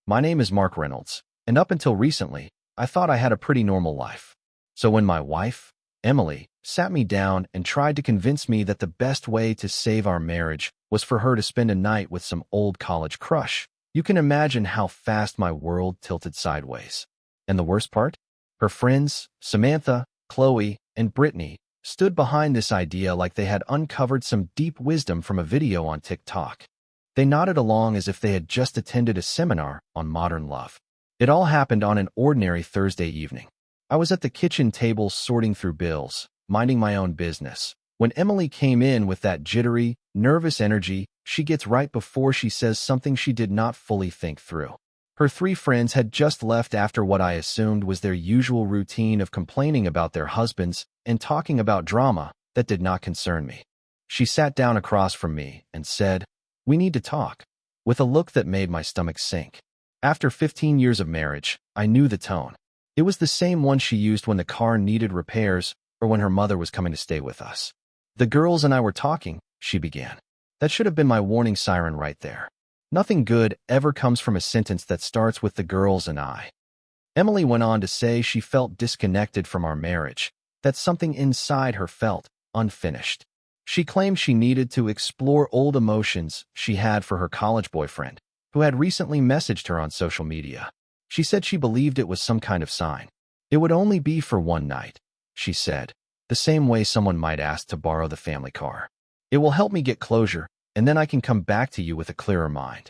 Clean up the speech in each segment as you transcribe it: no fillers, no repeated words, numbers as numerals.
My name is Mark Reynolds, and up until recently, I thought I had a pretty normal life. So when my wife, Emily, sat me down and tried to convince me that the best way to save our marriage was for her to spend a night with some old college crush, you can imagine how fast my world tilted sideways. And the worst part? Her friends, Samantha, Chloe, and Brittany, stood behind this idea like they had uncovered some deep wisdom from a video on TikTok. They nodded along as if they had just attended a seminar on modern love. It all happened on an ordinary Thursday evening. I was at the kitchen table sorting through bills, minding my own business, when Emily came in with that jittery, nervous energy she gets right before she says something she did not fully think through. Her three friends had just left after what I assumed was their usual routine of complaining about their husbands and talking about drama that did not concern me. She sat down across from me and said, "We need to talk," with a look that made my stomach sink. After 15 years of marriage, I knew the tone. It was the same one she used when the car needed repairs or when her mother was coming to stay with us. "The girls and I were talking," she began. That should have been my warning siren right there. Nothing good ever comes from a sentence that starts with "the girls and I." Emily went on to say she felt disconnected from our marriage, that something inside her felt unfinished. She claimed she needed to explore old emotions she had for her college boyfriend, who had recently messaged her on social media. She said she believed it was some kind of sign. It would only be for one night, she said, the same way someone might ask to borrow the family car. "It will help me get closure, and then I can come back to you with a clearer mind."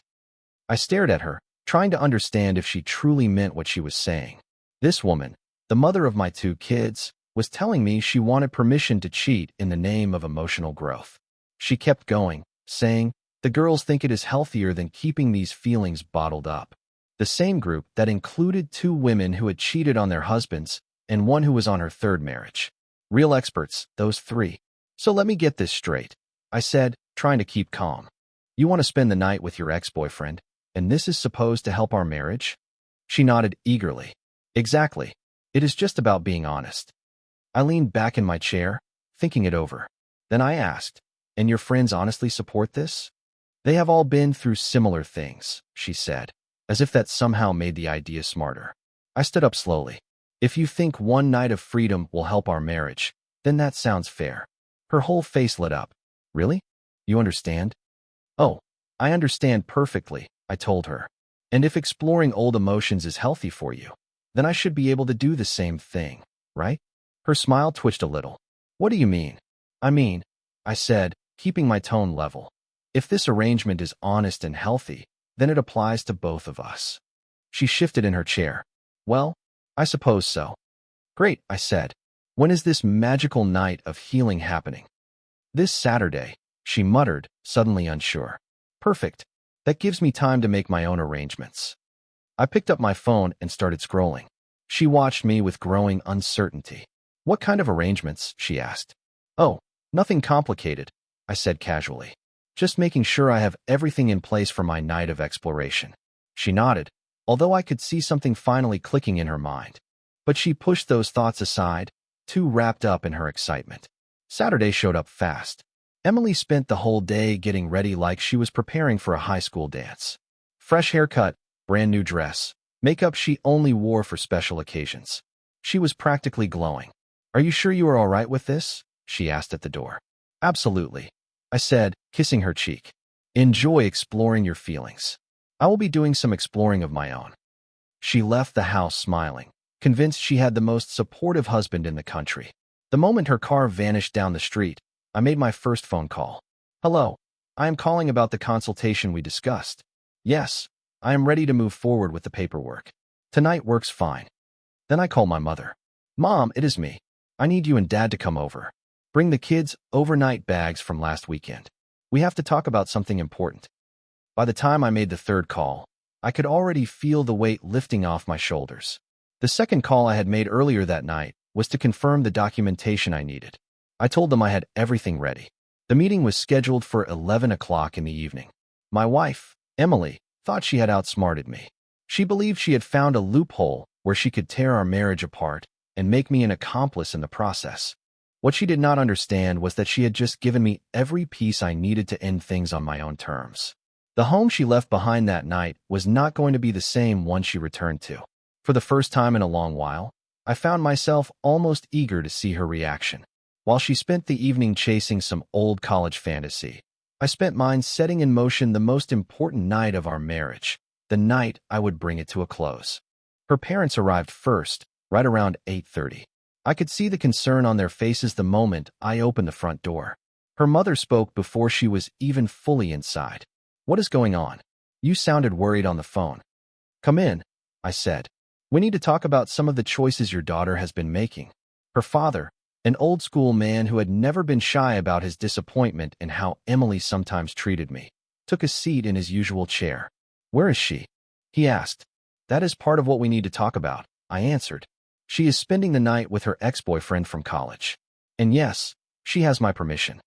I stared at her, trying to understand if she truly meant what she was saying. This woman, the mother of my two kids, was telling me she wanted permission to cheat in the name of emotional growth. She kept going, saying, "The girls think it is healthier than keeping these feelings bottled up." The same group that included two women who had cheated on their husbands and one who was on her third marriage. Real experts, those three. "So let me get this straight," I said, trying to keep calm. "You want to spend the night with your ex-boyfriend, and this is supposed to help our marriage?" She nodded eagerly. "Exactly. It is just about being honest." I leaned back in my chair, thinking it over. Then I asked, "And your friends honestly support this?" "They have all been through similar things," she said, as if that somehow made the idea smarter. I stood up slowly. "If you think one night of freedom will help our marriage, then that sounds fair." Her whole face lit up. "Really? You understand?" "Oh, I understand perfectly," I told her. "And if exploring old emotions is healthy for you, then I should be able to do the same thing, right?" Her smile twitched a little. "What do you mean?" "I mean," I said, keeping my tone level, "if this arrangement is honest and healthy, then it applies to both of us." She shifted in her chair. "Well, I suppose so." "Great," I said. "When is this magical night of healing happening?" "This Saturday," she muttered, suddenly unsure. "Perfect. That gives me time to make my own arrangements." I picked up my phone and started scrolling. She watched me with growing uncertainty. "What kind of arrangements?" she asked. "Oh, nothing complicated," I said casually. "Just making sure I have everything in place for my night of exploration." She nodded, although I could see something finally clicking in her mind. But she pushed those thoughts aside, too wrapped up in her excitement. Saturday showed up fast. Emily spent the whole day getting ready like she was preparing for a high school dance. Fresh haircut, brand new dress, makeup she only wore for special occasions. She was practically glowing. "Are you sure you are all right with this?" she asked at the door. "Absolutely," I said, kissing her cheek. "Enjoy exploring your feelings. I will be doing some exploring of my own." She left the house smiling, convinced she had the most supportive husband in the country. The moment her car vanished down the street, I made my first phone call. "Hello, I am calling about the consultation we discussed." "Yes, I am ready to move forward with the paperwork. Tonight works fine." Then I called my mother. "Mom, it is me. I need you and Dad to come over. Bring the kids' overnight bags from last weekend. We have to talk about something important." By the time I made the third call, I could already feel the weight lifting off my shoulders. The second call I had made earlier that night was to confirm the documentation I needed. I told them I had everything ready. The meeting was scheduled for 11 o'clock in the evening. My wife, Emily, thought she had outsmarted me. She believed she had found a loophole where she could tear our marriage apart and make me an accomplice in the process. What she did not understand was that she had just given me every piece I needed to end things on my own terms. The home she left behind that night was not going to be the same one she returned to. For the first time in a long while, I found myself almost eager to see her reaction. While she spent the evening chasing some old college fantasy, I spent mine setting in motion the most important night of our marriage, the night I would bring it to a close. Her parents arrived first, right around 8:30. I could see the concern on their faces the moment I opened the front door. Her mother spoke before she was even fully inside. "What is going on? You sounded worried on the phone." "Come in," I said. "We need to talk about some of the choices your daughter has been making." Her father, an old-school man who had never been shy about his disappointment in how Emily sometimes treated me, took a seat in his usual chair. "Where is she?" he asked. "That is part of what we need to talk about," I answered. "She is spending the night with her ex-boyfriend from college. And yes, she has my permission."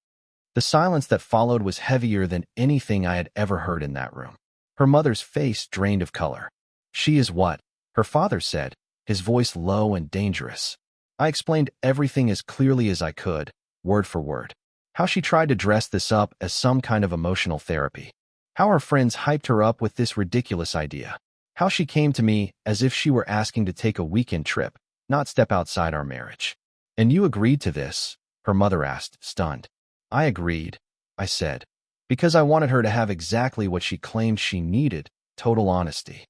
The silence that followed was heavier than anything I had ever heard in that room. Her mother's face drained of color. "She is what?" her father said, his voice low and dangerous. I explained everything as clearly as I could, word for word. How she tried to dress this up as some kind of emotional therapy. How her friends hyped her up with this ridiculous idea. How she came to me as if she were asking to take a weekend trip, not step outside our marriage. "And you agreed to this?" her mother asked, stunned. "I agreed," I said, "because I wanted her to have exactly what she claimed she needed, total honesty."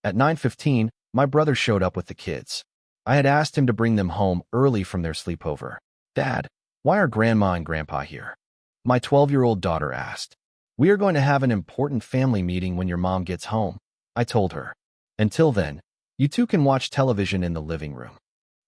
At 9:15, my brother showed up with the kids. I had asked him to bring them home early from their sleepover. "Dad, why are Grandma and Grandpa here?" my 12-year-old daughter asked. "We are going to have an important family meeting when your mom gets home," I told her. "Until then, you two can watch television in the living room."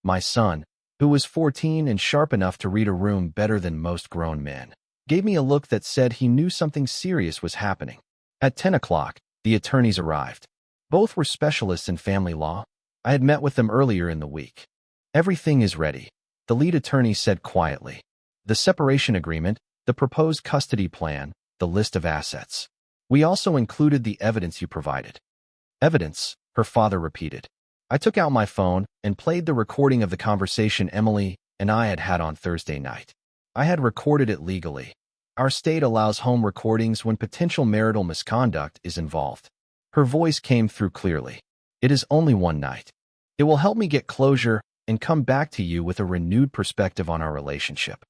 My son, who was 14 and sharp enough to read a room better than most grown men, gave me a look that said he knew something serious was happening. At 10 o'clock, the attorneys arrived. Both were specialists in family law. I had met with them earlier in the week. "Everything is ready," the lead attorney said quietly. "The separation agreement, the proposed custody plan, the list of assets. We also included the evidence you provided." "Evidence," her father repeated. I took out my phone and played the recording of the conversation Emily and I had had on Thursday night. I had recorded it legally. Our state allows home recordings when potential marital misconduct is involved. Her voice came through clearly. "It is only one night. It will help me get closure and come back to you with a renewed perspective on our relationship."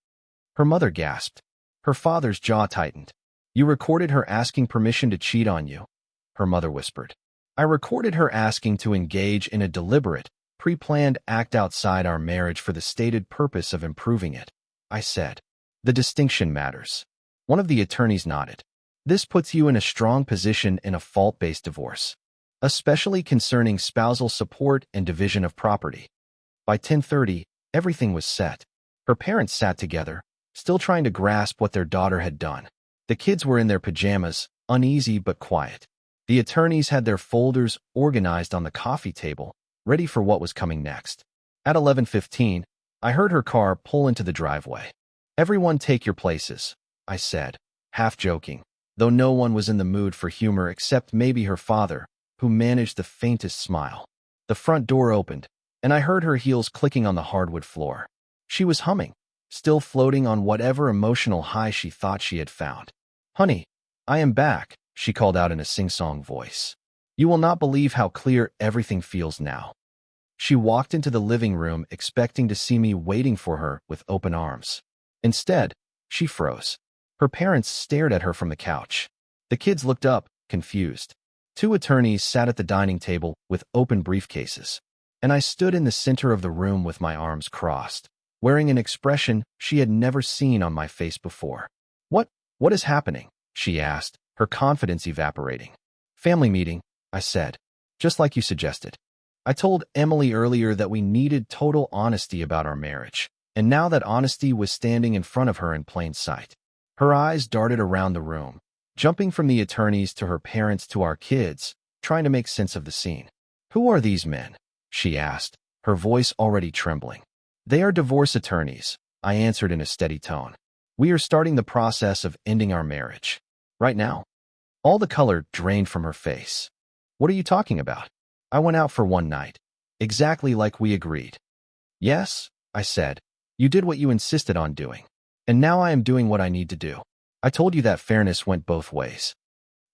Her mother gasped. Her father's jaw tightened. "You recorded her asking permission to cheat on you?" her mother whispered. "I recorded her asking to engage in a deliberate, pre-planned act outside our marriage for the stated purpose of improving it," I said. "The distinction matters." One of the attorneys nodded. "This puts you in a strong position in a fault-based divorce, especially concerning spousal support and division of property." By 10:30, everything was set. Her parents sat together, still trying to grasp what their daughter had done. The kids were in their pajamas, uneasy but quiet. The attorneys had their folders organized on the coffee table, ready for what was coming next. At 11:15, I heard her car pull into the driveway. "Everyone take your places," I said, half joking, though no one was in the mood for humor except maybe her father, who managed the faintest smile. The front door opened, and I heard her heels clicking on the hardwood floor. She was humming, still floating on whatever emotional high she thought she had found. "Honey, I am back," she called out in a sing-song voice. "You will not believe how clear everything feels now." She walked into the living room expecting to see me waiting for her with open arms. Instead, she froze. Her parents stared at her from the couch. The kids looked up, confused. Two attorneys sat at the dining table with open briefcases, and I stood in the center of the room with my arms crossed, wearing an expression she had never seen on my face before. What is happening?" she asked, her confidence evaporating. "Family meeting," I said, "just like you suggested. I told Emily earlier that we needed total honesty about our marriage, and now that honesty was standing in front of her in plain sight." Her eyes darted around the room, jumping from the attorneys to her parents to our kids, trying to make sense of the scene. "Who are these men?" she asked, her voice already trembling. "They are divorce attorneys," I answered in a steady tone. "We are starting the process of ending our marriage. Right now." All the color drained from her face. "What are you talking about? I went out for one night. Exactly like we agreed." "Yes," I said. "You did what you insisted on doing. And now I am doing what I need to do. I told you that fairness went both ways."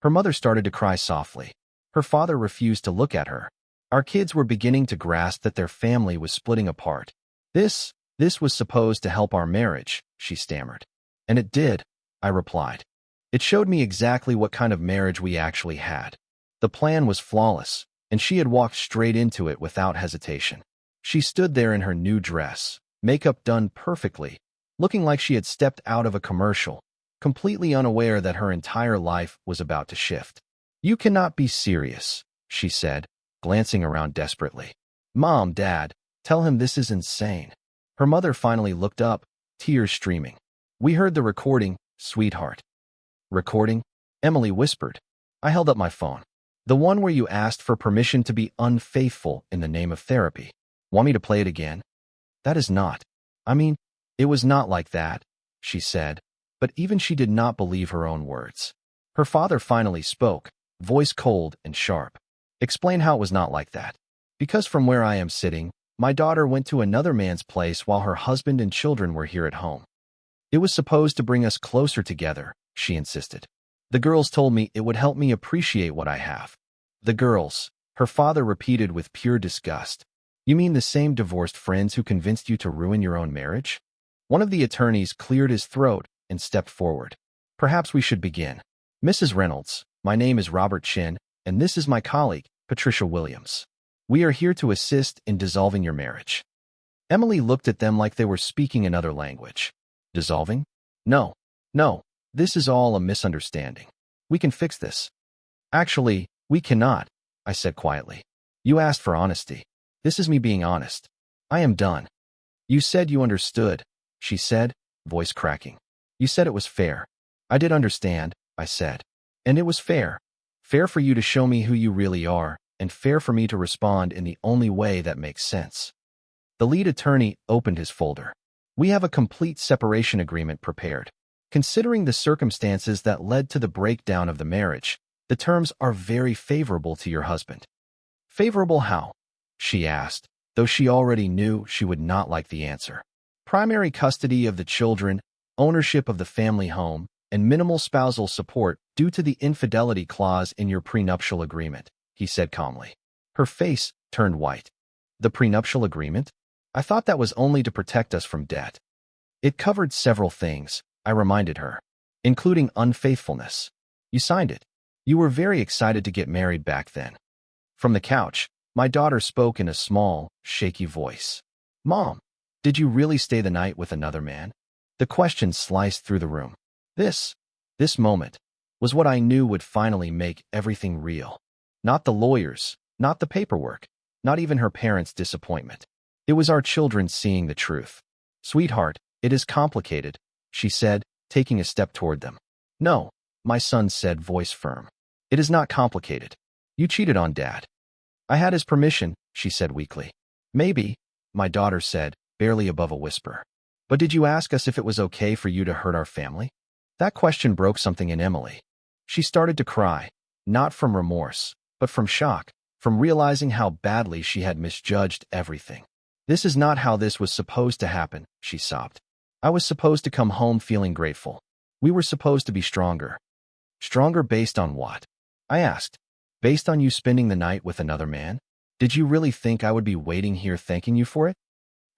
Her mother started to cry softly. Her father refused to look at her. Our kids were beginning to grasp that their family was splitting apart. This was supposed to help our marriage, she stammered. And it did, I replied. It showed me exactly what kind of marriage we actually had. The plan was flawless, and she had walked straight into it without hesitation. She stood there in her new dress, makeup done perfectly, looking like she had stepped out of a commercial, completely unaware that her entire life was about to shift. "You cannot be serious," she said, glancing around desperately. "Mom, Dad, tell him this is insane." Her mother finally looked up, tears streaming. "We heard the recording, sweetheart." "Recording?" Emily whispered. I held up my phone. "The one where you asked for permission to be unfaithful in the name of therapy. Want me to play it again?" "That is not. I mean, it was not like that," she said, but even she did not believe her own words. Her father finally spoke, voice cold and sharp. "Explain how it was not like that." "Because from where I am sitting, my daughter went to another man's place while her husband and children were here at home. It was supposed to bring us closer together," she insisted. "The girls told me it would help me appreciate what I have." "The girls," her father repeated with pure disgust. "You mean the same divorced friends who convinced you to ruin your own marriage?" One of the attorneys cleared his throat and stepped forward. "Perhaps we should begin. Mrs. Reynolds, my name is Robert Chin, and this is my colleague, Patricia Williams. We are here to assist in dissolving your marriage." Emily looked at them like they were speaking another language. "Dissolving? No, this is all a misunderstanding. We can fix this." "Actually, we cannot," I said quietly. "You asked for honesty. This is me being honest. I am done." "You said you understood," she said, voice cracking. "You said it was fair." "I did understand," I said. "And it was fair. Fair for you to show me who you really are, and fair for me to respond in the only way that makes sense." The lead attorney opened his folder. "We have a complete separation agreement prepared. Considering the circumstances that led to the breakdown of the marriage, the terms are very favorable to your husband." "Favorable how?" she asked, though she already knew she would not like the answer. "Primary custody of the children, ownership of the family home, and minimal spousal support due to the infidelity clause in your prenuptial agreement," he said calmly. Her face turned white. "The prenuptial agreement? I thought that was only to protect us from debt." "It covered several things," I reminded her, "including unfaithfulness. You signed it. You were very excited to get married back then." From the couch, my daughter spoke in a small, shaky voice. "Mom, did you really stay the night with another man?" The question sliced through the room. This moment was what I knew would finally make everything real. Not the lawyers, not the paperwork, not even her parents' disappointment. It was our children seeing the truth. "Sweetheart, it is complicated," she said, taking a step toward them. "No," my son said, voice firm. "It is not complicated. You cheated on Dad." "I had his permission," she said weakly. "Maybe," my daughter said, barely above a whisper. "But did you ask us if it was okay for you to hurt our family?" That question broke something in Emily. She started to cry, not from remorse, but from shock, from realizing how badly she had misjudged everything. "This is not how this was supposed to happen," she sobbed. "I was supposed to come home feeling grateful. We were supposed to be stronger." "Stronger based on what?" I asked. "Based on you spending the night with another man? Did you really think I would be waiting here thanking you for it?"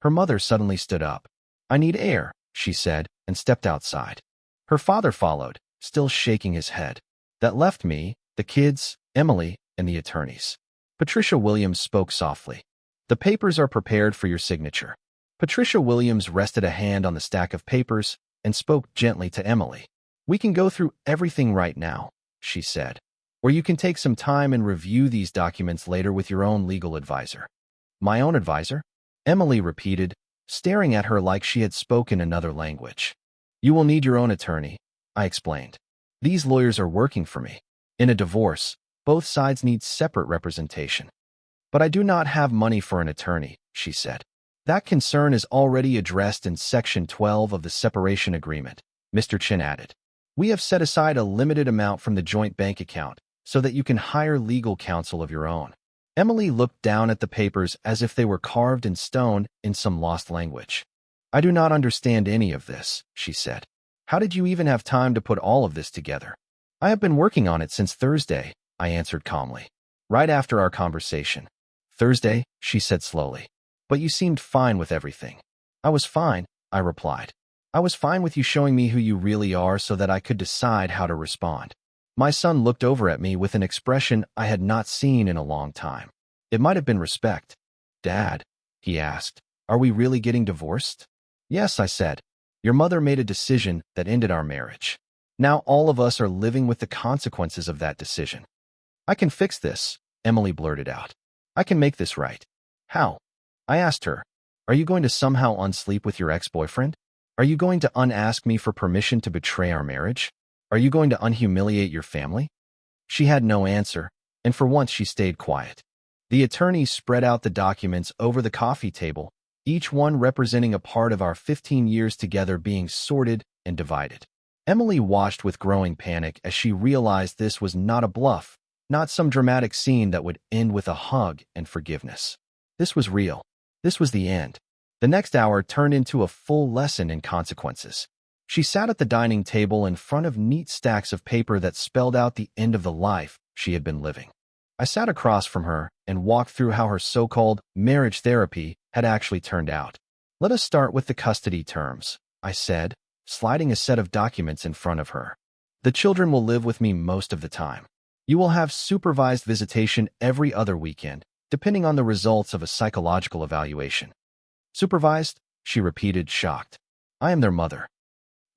Her mother suddenly stood up. "I need air," she said, and stepped outside. Her father followed, still shaking his head. That left me, the kids, Emily, and the attorneys. Patricia Williams spoke softly. "The papers are prepared for your signature." Patricia Williams rested a hand on the stack of papers and spoke gently to Emily. "We can go through everything right now," she said. "Or you can take some time and review these documents later with your own legal advisor." "My own advisor?" Emily repeated, staring at her like she had spoken another language. "You will need your own attorney," I explained. "These lawyers are working for me. In a divorce, both sides need separate representation." "But I do not have money for an attorney," she said. "That concern is already addressed in Section 12 of the separation agreement," Mr. Chin added. "We have set aside a limited amount from the joint bank account so that you can hire legal counsel of your own." Emily looked down at the papers as if they were carved in stone in some lost language. "I do not understand any of this," she said. "How did you even have time to put all of this together?" I have been working on it since Thursday, I answered calmly. Right after our conversation. Thursday, she said slowly. But you seemed fine with everything. I was fine, I replied. I was fine with you showing me who you really are so that I could decide how to respond. My son looked over at me with an expression I had not seen in a long time. It might have been respect. Dad, he asked, are we really getting divorced? Yes, I said. Your mother made a decision that ended our marriage. Now all of us are living with the consequences of that decision. I can fix this, Emily blurted out. I can make this right. How? I asked her. Are you going to somehow unsleep with your ex-boyfriend? Are you going to unask me for permission to betray our marriage? Are you going to unhumiliate your family? She had no answer, and for once she stayed quiet. The attorneys spread out the documents over the coffee table, each one representing a part of our 15 years together being sorted and divided. Emily watched with growing panic as she realized this was not a bluff, not some dramatic scene that would end with a hug and forgiveness. This was real. This was the end. The next hour turned into a full lesson in consequences. She sat at the dining table in front of neat stacks of paper that spelled out the end of the life she had been living. I sat across from her and walked through how her so-called marriage therapy had actually turned out. Let us start with the custody terms, I said, sliding a set of documents in front of her. The children will live with me most of the time. You will have supervised visitation every other weekend, depending on the results of a psychological evaluation. Supervised? She repeated, shocked. I am their mother.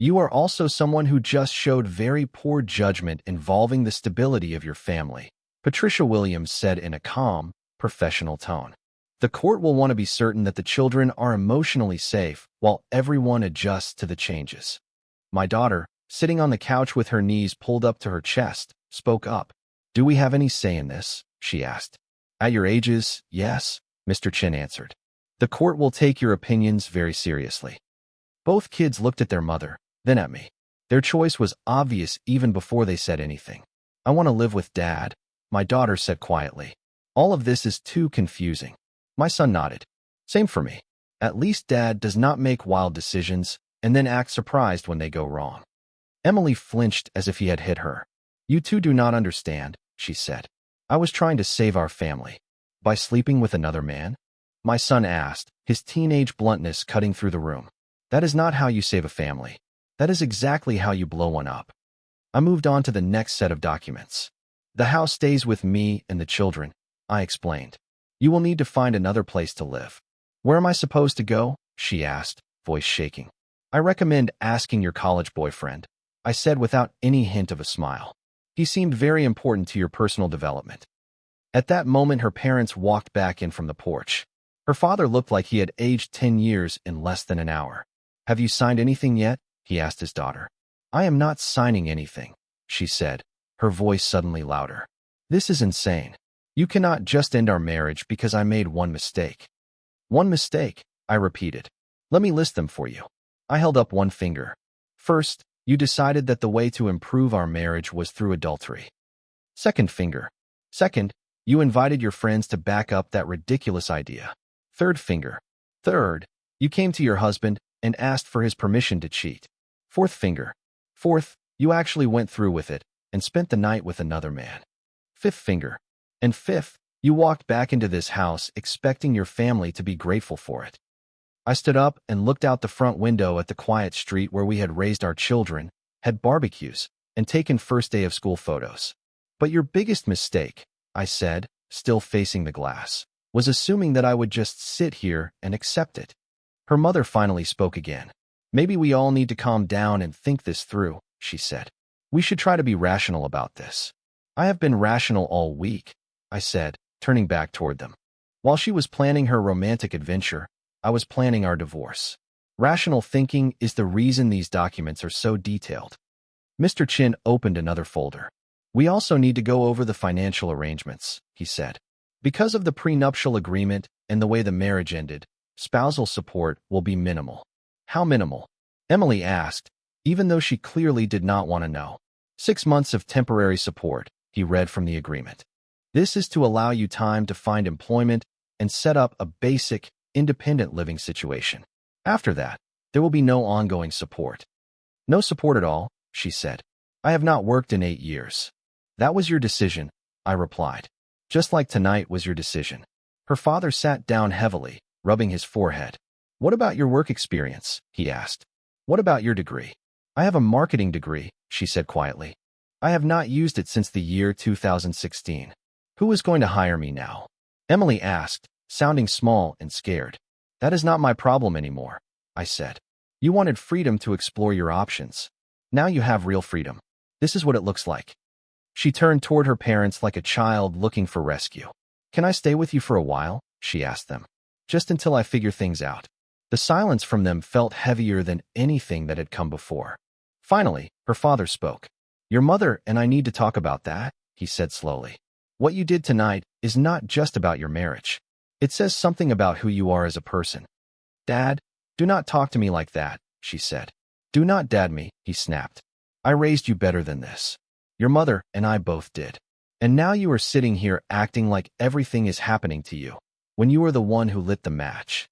You are also someone who just showed very poor judgment involving the stability of your family, Patricia Williams said in a calm, professional tone. The court will want to be certain that the children are emotionally safe while everyone adjusts to the changes. My daughter, sitting on the couch with her knees pulled up to her chest, spoke up. Do we have any say in this? She asked. At your ages, yes, Mr. Chin answered. The court will take your opinions very seriously. Both kids looked at their mother, then at me. Their choice was obvious even before they said anything. I want to live with Dad, my daughter said quietly. All of this is too confusing. My son nodded. Same for me. At least Dad does not make wild decisions and then act surprised when they go wrong. Emily flinched as if he had hit her. You two do not understand, she said. I was trying to save our family. By sleeping with another man? My son asked, his teenage bluntness cutting through the room. That is not how you save a family. That is exactly how you blow one up. I moved on to the next set of documents. The house stays with me and the children, I explained. You will need to find another place to live. Where am I supposed to go? She asked, voice shaking. I recommend asking your college boyfriend, I said without any hint of a smile. He seemed very important to your personal development. At that moment, her parents walked back in from the porch. Her father looked like he had aged 10 years in less than an hour. Have you signed anything yet? He asked his daughter. I am not signing anything, she said, her voice suddenly louder. This is insane. You cannot just end our marriage because I made one mistake. One mistake, I repeated. Let me list them for you. I held up one finger. First, you decided that the way to improve our marriage was through adultery. Second finger. Second, you invited your friends to back up that ridiculous idea. Third finger. Third, you came to your husband and asked for his permission to cheat. Fourth finger. Fourth, you actually went through with it and spent the night with another man. Fifth finger. And fifth, you walked back into this house expecting your family to be grateful for it. I stood up and looked out the front window at the quiet street where we had raised our children, had barbecues, and taken first day of school photos. But your biggest mistake, I said, still facing the glass, was assuming that I would just sit here and accept it. Her mother finally spoke again. Maybe we all need to calm down and think this through, she said. We should try to be rational about this. I have been rational all week, I said, turning back toward them. While she was planning her romantic adventure, I was planning our divorce. Rational thinking is the reason these documents are so detailed. Mr. Chin opened another folder. We also need to go over the financial arrangements, he said. Because of the prenuptial agreement and the way the marriage ended, spousal support will be minimal. How minimal? Emily asked, even though she clearly did not want to know. 6 months of temporary support, he read from the agreement. This is to allow you time to find employment and set up a basic, independent living situation. After that, there will be no ongoing support. No support at all, she said. I have not worked in 8 years. That was your decision, I replied. Just like tonight was your decision. Her father sat down heavily, rubbing his forehead. What about your work experience? He asked. What about your degree? I have a marketing degree, she said quietly. I have not used it since the year 2016. Who is going to hire me now? Emily asked, sounding small and scared. That is not my problem anymore, I said. You wanted freedom to explore your options. Now you have real freedom. This is what it looks like. She turned toward her parents like a child looking for rescue. Can I stay with you for a while? She asked them. Just until I figure things out. The silence from them felt heavier than anything that had come before. Finally, her father spoke. Your mother and I need to talk about that, he said slowly. What you did tonight is not just about your marriage. It says something about who you are as a person. Dad, do not talk to me like that, she said. Do not dad me, he snapped. I raised you better than this. Your mother and I both did. And now you are sitting here acting like everything is happening to you, when you were the one who lit the match.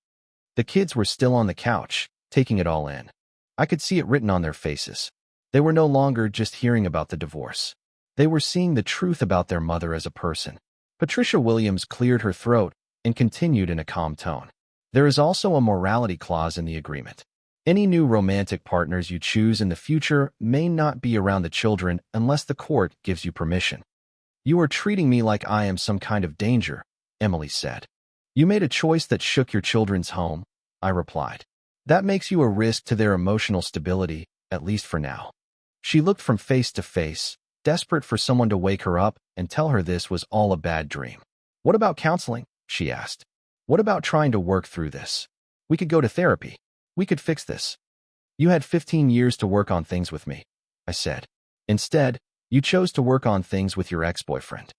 The kids were still on the couch, taking it all in. I could see it written on their faces. They were no longer just hearing about the divorce. They were seeing the truth about their mother as a person. Patricia Williams cleared her throat and continued in a calm tone. There is also a morality clause in the agreement. Any new romantic partners you choose in the future may not be around the children unless the court gives you permission. You are treating me like I am some kind of danger, Emily said. You made a choice that shook your children's home, I replied. That makes you a risk to their emotional stability, at least for now. She looked from face to face, desperate for someone to wake her up and tell her this was all a bad dream. What about counseling? She asked. What about trying to work through this? We could go to therapy. We could fix this. You had 15 years to work on things with me, I said. Instead, you chose to work on things with your ex-boyfriend.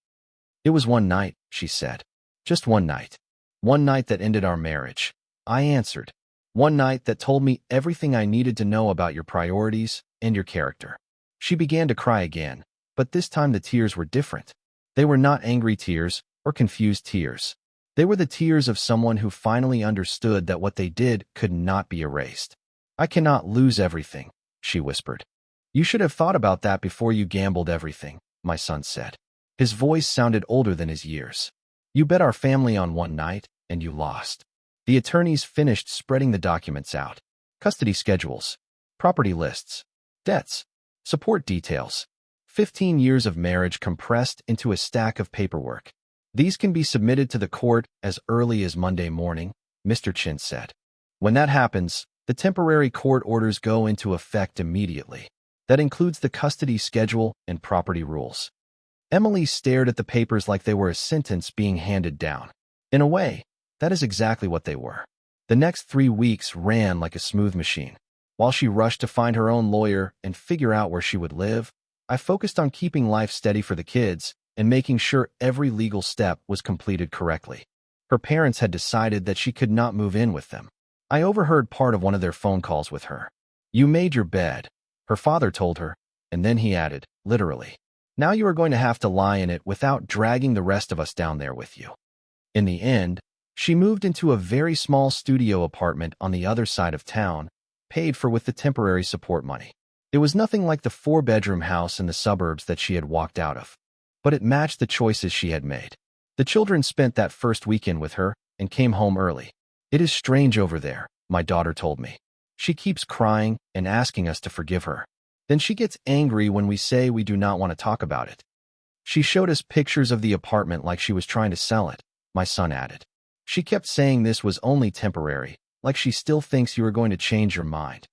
It was one night, she said. Just one night. One night that ended our marriage. I answered. One night that told me everything I needed to know about your priorities and your character. She began to cry again, but this time the tears were different. They were not angry tears or confused tears. They were the tears of someone who finally understood that what they did could not be erased. I cannot lose everything, she whispered. You should have thought about that before you gambled everything, my son said. His voice sounded older than his years. You bet our family on one night, and you lost. The attorneys finished spreading the documents out. Custody schedules, property lists, debts, support details. 15 years of marriage compressed into a stack of paperwork. These can be submitted to the court as early as Monday morning, Mr. Chin said. When that happens, the temporary court orders go into effect immediately. That includes the custody schedule and property rules. Emily stared at the papers like they were a sentence being handed down. In a way, that is exactly what they were. The next 3 weeks ran like a smooth machine. While she rushed to find her own lawyer and figure out where she would live, I focused on keeping life steady for the kids and making sure every legal step was completed correctly. Her parents had decided that she could not move in with them. I overheard part of one of their phone calls with her. You made your bed, her father told her, and then he added, literally. Now you are going to have to lie in it without dragging the rest of us down there with you. In the end, she moved into a very small studio apartment on the other side of town, paid for with the temporary support money. It was nothing like the 4-bedroom house in the suburbs that she had walked out of, but it matched the choices she had made. The children spent that first weekend with her and came home early. It is strange over there, my daughter told me. She keeps crying and asking us to forgive her. Then she gets angry when we say we do not want to talk about it. She showed us pictures of the apartment like she was trying to sell it, my son added. She kept saying this was only temporary, like she still thinks you are going to change your mind.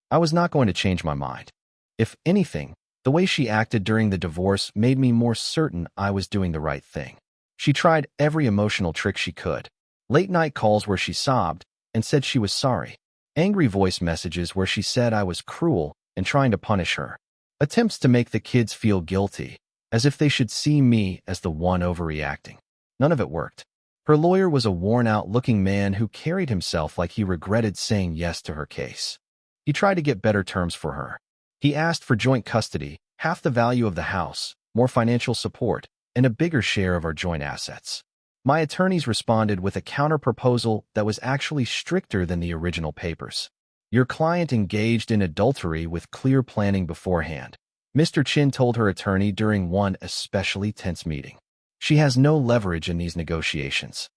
I was not going to change my mind. If anything, the way she acted during the divorce made me more certain I was doing the right thing. She tried every emotional trick she could. Late-night calls where she sobbed and said she was sorry. Angry voice messages where she said I was cruel and trying to punish her. Attempts to make the kids feel guilty, as if they should see me as the one overreacting. None of it worked. Her lawyer was a worn-out-looking man who carried himself like he regretted saying yes to her case. He tried to get better terms for her. He asked for joint custody, half the value of the house, more financial support, and a bigger share of our joint assets. My attorneys responded with a counter-proposal that was actually stricter than the original papers. Your client engaged in adultery with clear planning beforehand. Mr. Chin told her attorney during one especially tense meeting. She has no leverage in these negotiations.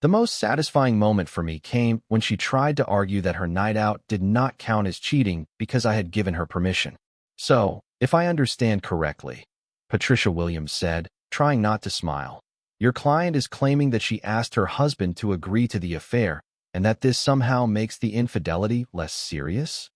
The most satisfying moment for me came when she tried to argue that her night out did not count as cheating because I had given her permission. So, if I understand correctly, Patricia Williams said, trying not to smile, your client is claiming that she asked her husband to agree to the affair and that this somehow makes the infidelity less serious?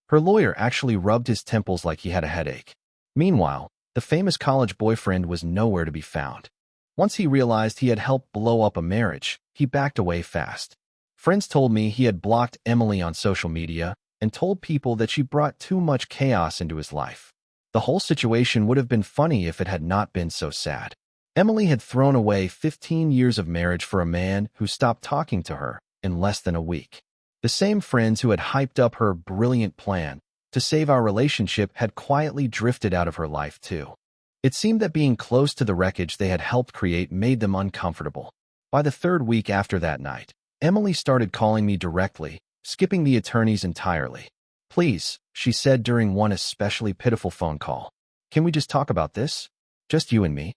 Her lawyer actually rubbed his temples like he had a headache. Meanwhile, the famous college boyfriend was nowhere to be found. Once he realized he had helped blow up a marriage, he backed away fast. Friends told me he had blocked Emily on social media and told people that she brought too much chaos into his life. The whole situation would have been funny if it had not been so sad. Emily had thrown away 15 years of marriage for a man who stopped talking to her in less than a week. The same friends who had hyped up her brilliant plan to save our relationship had quietly drifted out of her life too. It seemed that being close to the wreckage they had helped create made them uncomfortable. By the third week after that night, Emily started calling me directly, skipping the attorneys entirely. Please, she said during one especially pitiful phone call. Can we just talk about this? Just you and me?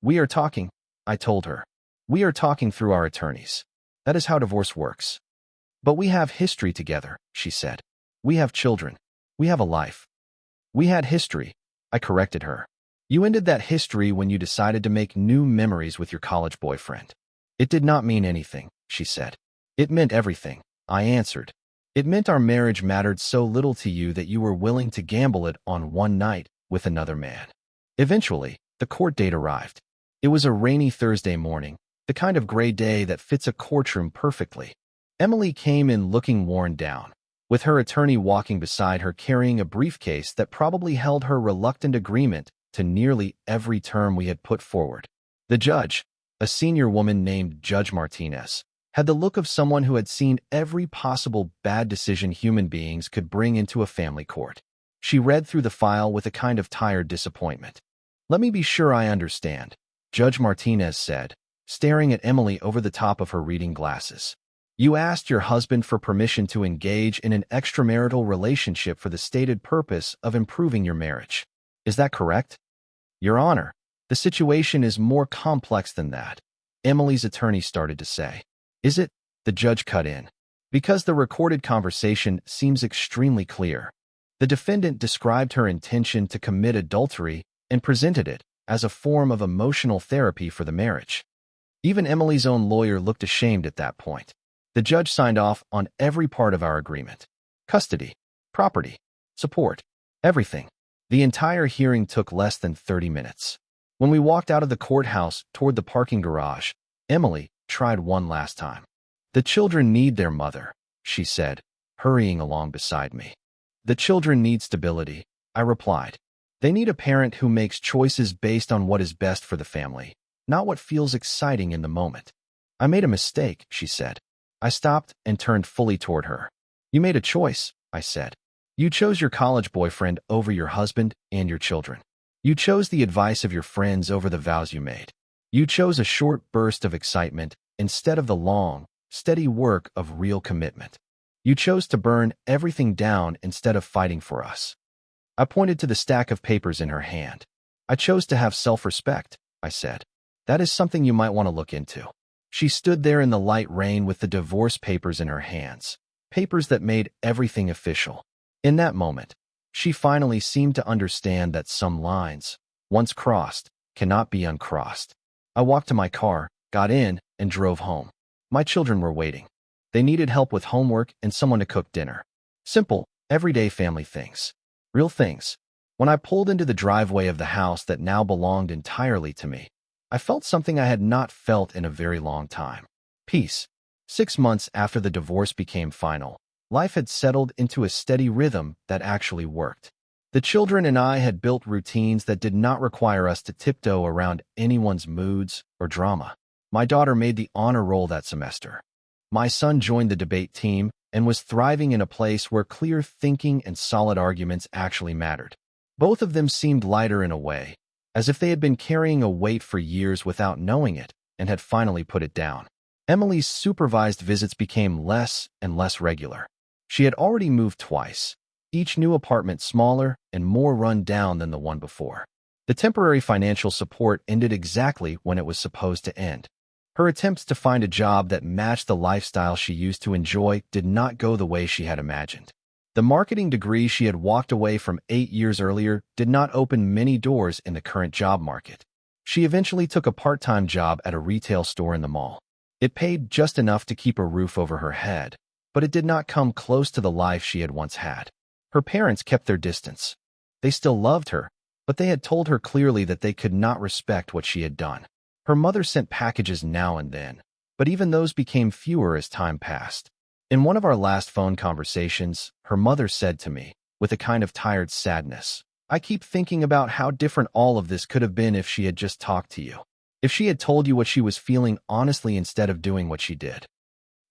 We are talking, I told her. We are talking through our attorneys. That is how divorce works. But we have history together, she said. We have children. We have a life. We had history, I corrected her. You ended that history when you decided to make new memories with your college boyfriend. It did not mean anything, she said. It meant everything, I answered. It meant our marriage mattered so little to you that you were willing to gamble it on one night with another man. Eventually, the court date arrived. It was a rainy Thursday morning, the kind of gray day that fits a courtroom perfectly. Emily came in looking worn down, with her attorney walking beside her carrying a briefcase that probably held her reluctant agreement to nearly every term we had put forward. The judge, a senior woman named Judge Martinez, had the look of someone who had seen every possible bad decision human beings could bring into a family court. She read through the file with a kind of tired disappointment. Let me be sure I understand, Judge Martinez said, staring at Emily over the top of her reading glasses. You asked your husband for permission to engage in an extramarital relationship for the stated purpose of improving your marriage. Is that correct? Your Honor, the situation is more complex than that, Emily's attorney started to say. Is it? The judge cut in. Because the recorded conversation seems extremely clear. The defendant described her intention to commit adultery and presented it as a form of emotional therapy for the marriage. Even Emily's own lawyer looked ashamed at that point. The judge signed off on every part of our agreement. Custody, property, support, everything. The entire hearing took less than 30 minutes. When we walked out of the courthouse toward the parking garage, Emily tried one last time. The children need their mother, she said, hurrying along beside me. The children need stability, I replied. They need a parent who makes choices based on what is best for the family, not what feels exciting in the moment. I made a mistake, she said. I stopped and turned fully toward her. You made a choice, I said. You chose your college boyfriend over your husband and your children. You chose the advice of your friends over the vows you made. You chose a short burst of excitement instead of the long, steady work of real commitment. You chose to burn everything down instead of fighting for us. I pointed to the stack of papers in her hand. I chose to have self-respect, I said. That is something you might want to look into. She stood there in the light rain with the divorce papers in her hands, papers that made everything official. In that moment, she finally seemed to understand that some lines, once crossed, cannot be uncrossed. I walked to my car, got in, and drove home. My children were waiting. They needed help with homework and someone to cook dinner. Simple, everyday family things. Real things. When I pulled into the driveway of the house that now belonged entirely to me, I felt something I had not felt in a very long time. Peace. 6 months after the divorce became final, life had settled into a steady rhythm that actually worked. The children and I had built routines that did not require us to tiptoe around anyone's moods or drama. My daughter made the honor roll that semester. My son joined the debate team and was thriving in a place where clear thinking and solid arguments actually mattered. Both of them seemed lighter in a way, as if they had been carrying a weight for years without knowing it and had finally put it down. Emily's supervised visits became less and less regular. She had already moved twice. each new apartment smaller and more run down than the one before. The temporary financial support ended exactly when it was supposed to end. Her attempts to find a job that matched the lifestyle she used to enjoy did not go the way she had imagined. The marketing degree she had walked away from 8 years earlier did not open many doors in the current job market. She eventually took a part-time job at a retail store in the mall. It paid just enough to keep a roof over her head, but it did not come close to the life she had once had. Her parents kept their distance. They still loved her, but they had told her clearly that they could not respect what she had done. Her mother sent packages now and then, but even those became fewer as time passed. In one of our last phone conversations, her mother said to me, with a kind of tired sadness, "I keep thinking about how different all of this could have been if she had just talked to you. If she had told you what she was feeling honestly instead of doing what she did."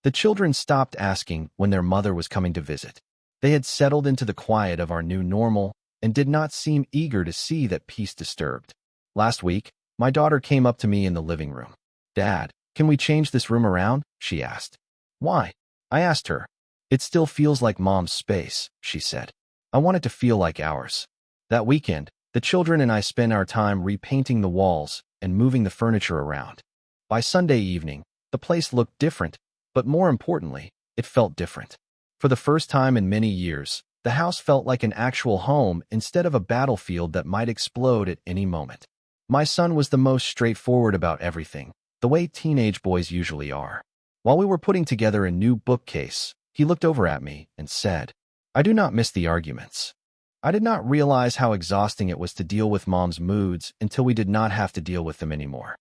The children stopped asking when their mother was coming to visit. They had settled into the quiet of our new normal and did not seem eager to see that peace disturbed. Last week, my daughter came up to me in the living room. "Dad, can we change this room around?" she asked. "Why?" I asked her. "It still feels like Mom's space," she said. "I want it to feel like ours." That weekend, the children and I spent our time repainting the walls and moving the furniture around. By Sunday evening, the place looked different, but more importantly, it felt different. For the first time in many years, the house felt like an actual home instead of a battlefield that might explode at any moment. My son was the most straightforward about everything, the way teenage boys usually are. While we were putting together a new bookcase, he looked over at me and said, "I do not miss the arguments." I did not realize how exhausting it was to deal with Mom's moods until we did not have to deal with them anymore.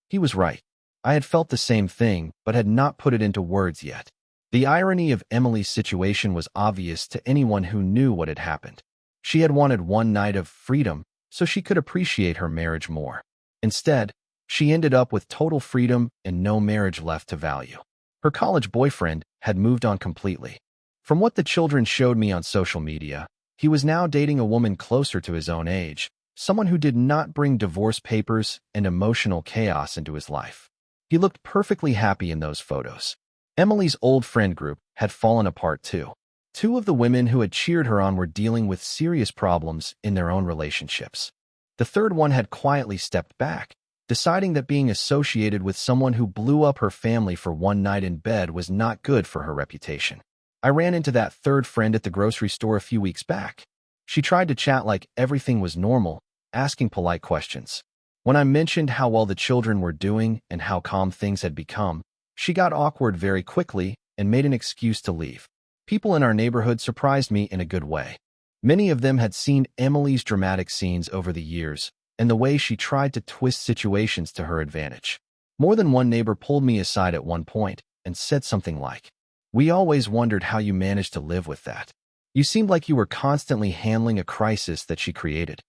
He was right. I had felt the same thing, but had not put it into words yet. The irony of Emily's situation was obvious to anyone who knew what had happened. She had wanted one night of freedom so she could appreciate her marriage more. Instead, she ended up with total freedom and no marriage left to value. Her college boyfriend had moved on completely. From what the children showed me on social media, he was now dating a woman closer to his own age, someone who did not bring divorce papers and emotional chaos into his life. He looked perfectly happy in those photos. Emily's old friend group had fallen apart too. Two of the women who had cheered her on were dealing with serious problems in their own relationships. The third one had quietly stepped back, deciding that being associated with someone who blew up her family for one night in bed was not good for her reputation. I ran into that third friend at the grocery store a few weeks back. She tried to chat like everything was normal, asking polite questions. When I mentioned how well the children were doing and how calm things had become, she got awkward very quickly and made an excuse to leave. People in our neighborhood surprised me in a good way. Many of them had seen Emily's dramatic scenes over the years and the way she tried to twist situations to her advantage. More than one neighbor pulled me aside at one point and said something like, "We always wondered how you managed to live with that. You seemed like you were constantly handling a crisis that she created."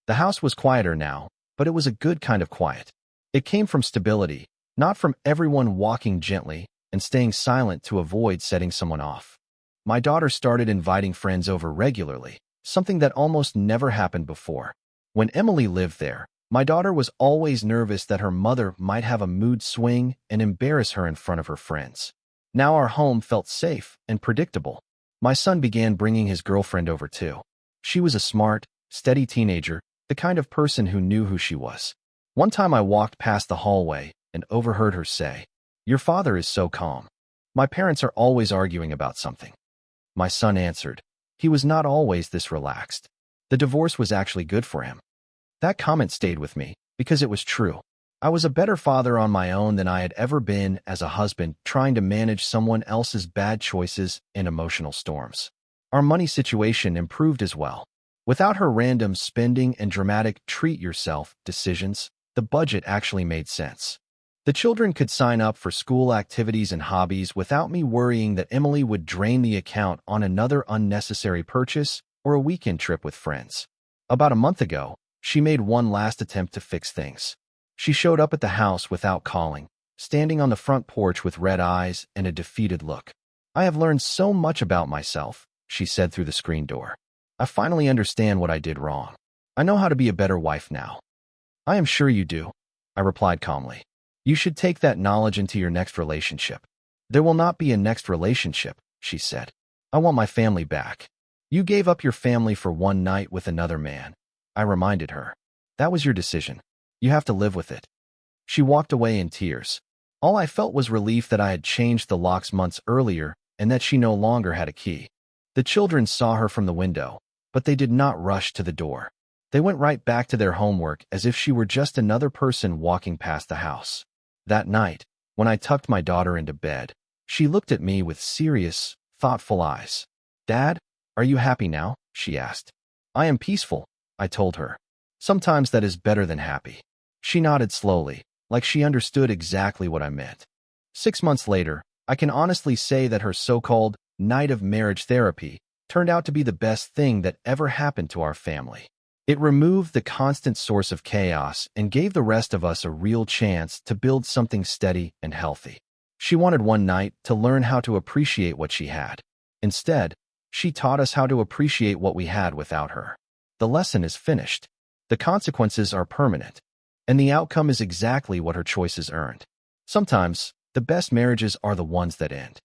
The house was quieter now, but it was a good kind of quiet. It came from stability, not from everyone walking gently and staying silent to avoid setting someone off. My daughter started inviting friends over regularly, something that almost never happened before. When Emily lived there, my daughter was always nervous that her mother might have a mood swing and embarrass her in front of her friends. Now our home felt safe and predictable. My son began bringing his girlfriend over too. She was a smart, steady teenager, the kind of person who knew who she was. One time I walked past the hallway and overheard her say, "Your father is so calm. My parents are always arguing about something." My son answered, "He was not always this relaxed. The divorce was actually good for him." That comment stayed with me because it was true. I was a better father on my own than I had ever been as a husband trying to manage someone else's bad choices and emotional storms. Our money situation improved as well. Without her random spending and dramatic treat-yourself decisions, the budget actually made sense. The children could sign up for school activities and hobbies without me worrying that Emily would drain the account on another unnecessary purchase or a weekend trip with friends. About a month ago, she made one last attempt to fix things. She showed up at the house without calling, standing on the front porch with red eyes and a defeated look. "I have learned so much about myself," she said through the screen door. "I finally understand what I did wrong. I know how to be a better wife now." "I am sure you do," I replied calmly. "You should take that knowledge into your next relationship." "There will not be a next relationship," she said. "I want my family back." You gave up your family for one night with another man. I reminded her. That was your decision. You have to live with it. She walked away in tears. All I felt was relief that I had changed the locks months earlier and that she no longer had a key. The children saw her from the window, but they did not rush to the door. They went right back to their homework as if she were just another person walking past the house. That night, when I tucked my daughter into bed, she looked at me with serious, thoughtful eyes. "Dad, are you happy now?" she asked. "I am peaceful," I told her. "Sometimes that is better than happy." She nodded slowly, like she understood exactly what I meant. 6 months later, I can honestly say that her so-called night of marriage therapy turned out to be the best thing that ever happened to our family. It removed the constant source of chaos and gave the rest of us a real chance to build something steady and healthy. She wanted one night to learn how to appreciate what she had. Instead, she taught us how to appreciate what we had without her. The lesson is finished. The consequences are permanent, and the outcome is exactly what her choices earned. Sometimes, the best marriages are the ones that end.